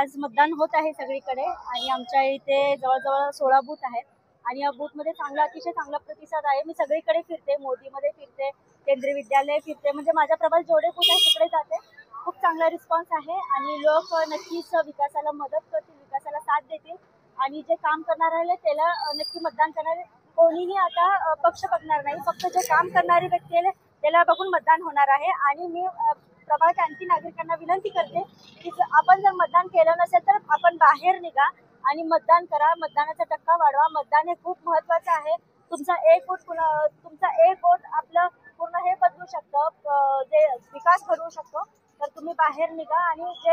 आज मतदान होत आहे सगळीकडे आणि आमच्या इथे जवळजवळ 16 बूथ आहेत आणि या बूथमध्ये अतिशय चांगला प्रतिसाद आहे. मी सगळीकडे फिरते, मोदीमध्ये फिरते, केंद्रीय विद्यालय फिरते, म्हणजे माझ्या प्रभागात जेवढे बूथ आहे तिकडे जाते. खूप चांगला रिस्पॉन्स आहे आणि लोक नक्कीच विकासाला मदत करतील, विकासाला साथ देतील आणि जे काम करणार आहे त्याला नक्की मतदान करणार. कोणीही आता पक्ष बघणार नाही, फक्त जे काम करणारी व्यक्ती आहे त्याला बघून मतदान होणार आहे. आणि मी प्रभागात आणखी नागरिकांना विनंती करते की आपण जर मतदान केलं नसेल तर आपण बाहेर निघा आणि मतदान करा. मतदानाचा टक्का वाढवा. मतदान हे खूप महत्वाचं आहे. तुमचा एक वोट आपलं पूर्ण हे बदलू शकतं, जे विकास घडवू शकतो. तर तुम्ही बाहेर निघा आणि जे